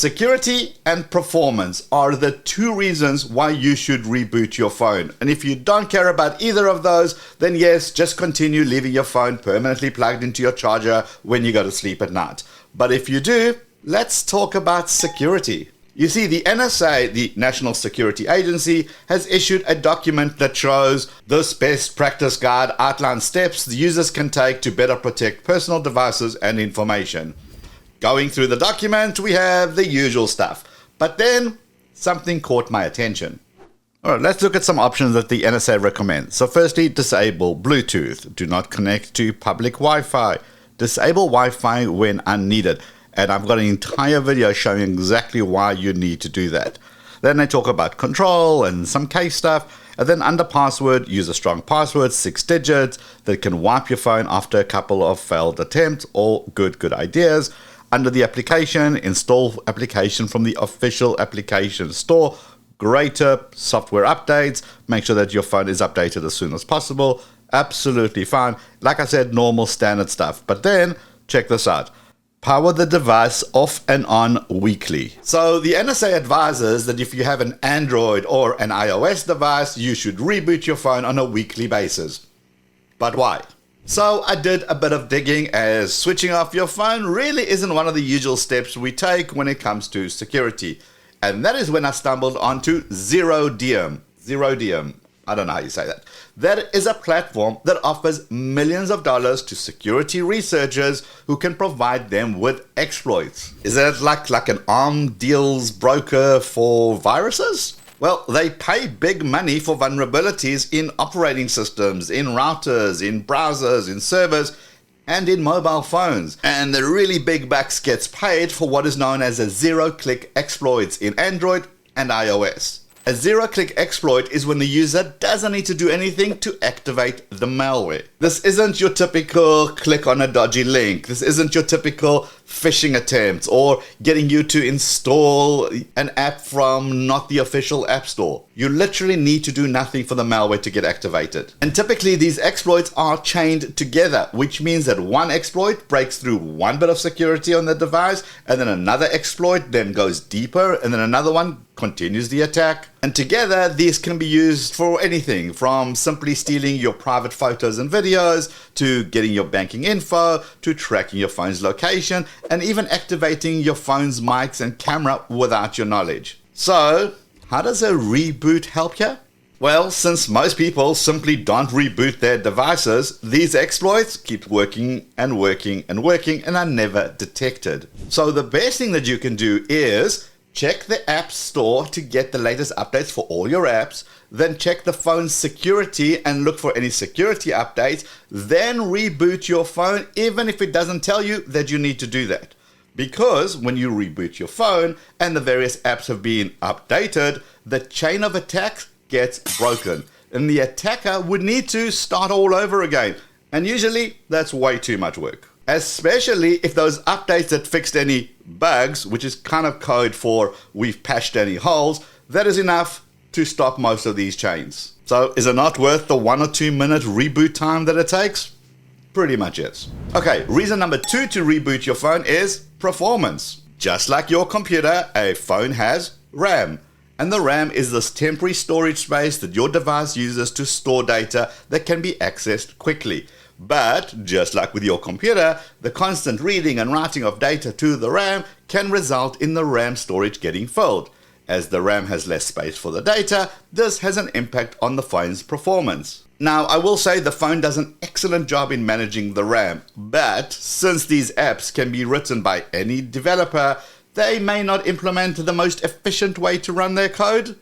Security and performance are the two reasons why you should reboot your phone. And if you don't care about either of those, then yes, just continue leaving your phone permanently plugged into your charger when you go to sleep at night. But if you do, let's talk about security. You see, the NSA, the National Security Agency, has issued a document that shows this best practice guide outlines steps the users can take to better protect personal devices and information. Going through the document, we have the usual stuff. But then, something caught my attention. Alright, let's look at some options that the NSA recommends. So firstly, disable Bluetooth. Do not connect to public Wi-Fi. Disable Wi-Fi when unneeded. And I've got an entire video showing exactly why you need to do that. Then they talk about control and some case stuff. And then under password, use a strong password, 6 digits, that can wipe your phone after a couple of failed attempts. All good ideas. Under the application, install application from the official application store. Great tip, software updates. Make sure that your phone is updated as soon as possible. Absolutely fine. Like I said, normal standard stuff. But then, check this out. Power the device off and on weekly. So the NSA advises that if you have an Android or an iOS device, you should reboot your phone on a weekly basis. But why? So I did a bit of digging, as switching off your phone really isn't one of the usual steps we take when it comes to security. And that is when I stumbled onto ZeroDium. ZeroDium. I don't know how you say that. That is a platform that offers millions of dollars to security researchers who can provide them with exploits. Is that like an arms deals broker for viruses? Well, they pay big money for vulnerabilities in operating systems, in routers, in browsers, in servers, and in mobile phones. And the really big bucks gets paid for what is known as a zero-click exploits in Android and iOS. A zero-click exploit is when the user doesn't need to do anything to activate the malware. This isn't your typical click on a dodgy link. This isn't your typical phishing attempt or getting you to install an app from not the official app store. You literally need to do nothing for the malware to get activated. And typically these exploits are chained together, which means that one exploit breaks through one bit of security on the device, and then another exploit then goes deeper, and then another one continues the attack. And together, these can be used for anything from simply stealing your private photos and videos, to getting your banking info, to tracking your phone's location, and even activating your phone's mics and camera without your knowledge. So, how does a reboot help here? Well, since most people simply don't reboot their devices, these exploits keep working and working and working and are never detected. So the best thing that you can do is check the App Store to get the latest updates for all your apps, then check the phone's security and look for any security updates, then reboot your phone even if it doesn't tell you that you need to do that. Because when you reboot your phone and the various apps have been updated, the chain of attacks gets broken and the attacker would need to start all over again. And usually that's way too much work. Especially if those updates that fixed any bugs, which is kind of code for we've patched any holes, that is enough to stop most of these chains. So is it not worth the 1 or 2 minute reboot time that it takes? Pretty much is. Okay, reason number 2 to reboot your phone is performance. Just like your computer, a phone has RAM. And the RAM is this temporary storage space that your device uses to store data that can be accessed quickly. But, just like with your computer, the constant reading and writing of data to the RAM can result in the RAM storage getting filled. As the RAM has less space for the data, this has an impact on the phone's performance. Now, I will say the phone does an excellent job in managing the RAM, but since these apps can be written by any developer, they may not implement the most efficient way to run their code.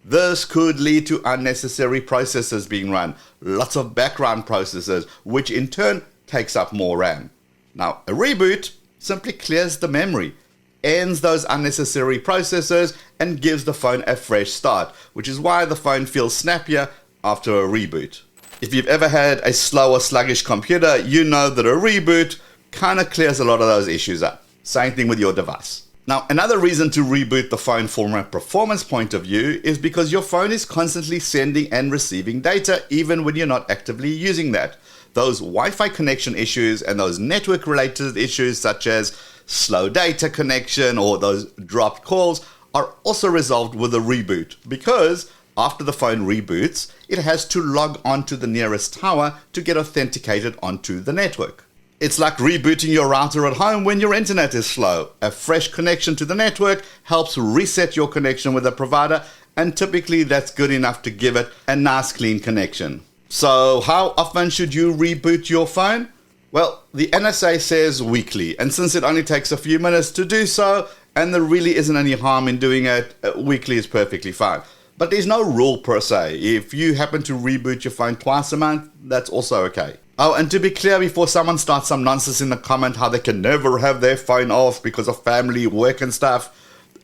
This could lead to unnecessary processes being run, lots of background processes, which in turn takes up more RAM. Now, a reboot simply clears the memory, ends those unnecessary processes, and gives the phone a fresh start, which is why the phone feels snappier after a reboot. If you've ever had a slow or sluggish computer, you know that a reboot kind of clears a lot of those issues up. Same thing with your device. Now, another reason to reboot the phone from a performance point of view is because your phone is constantly sending and receiving data even when you're not actively using that. Those Wi-Fi connection issues and those network-related issues such as slow data connection or those dropped calls are also resolved with a reboot, because after the phone reboots, it has to log onto the nearest tower to get authenticated onto the network. It's like rebooting your router at home when your internet is slow. A fresh connection to the network helps reset your connection with the provider, and typically that's good enough to give it a nice clean connection. So how often should you reboot your phone? Well, the NSA says weekly, and since it only takes a few minutes to do so, and there really isn't any harm in doing it, weekly is perfectly fine. But there's no rule per se. If you happen to reboot your phone twice a month, that's also okay. Oh, and to be clear, before someone starts some nonsense in the comment how they can never have their phone off because of family, work and stuff,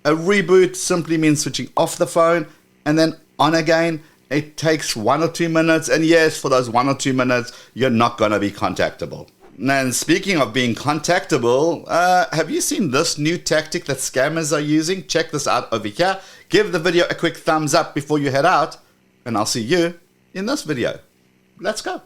a reboot simply means switching off the phone and then on again. It takes 1 or 2 minutes, and yes, for those 1 or 2 minutes, you're not going to be contactable. And speaking of being contactable, have you seen this new tactic that scammers are using? Check this out over here. Give the video a quick thumbs up before you head out, and I'll see you in this video. Let's go.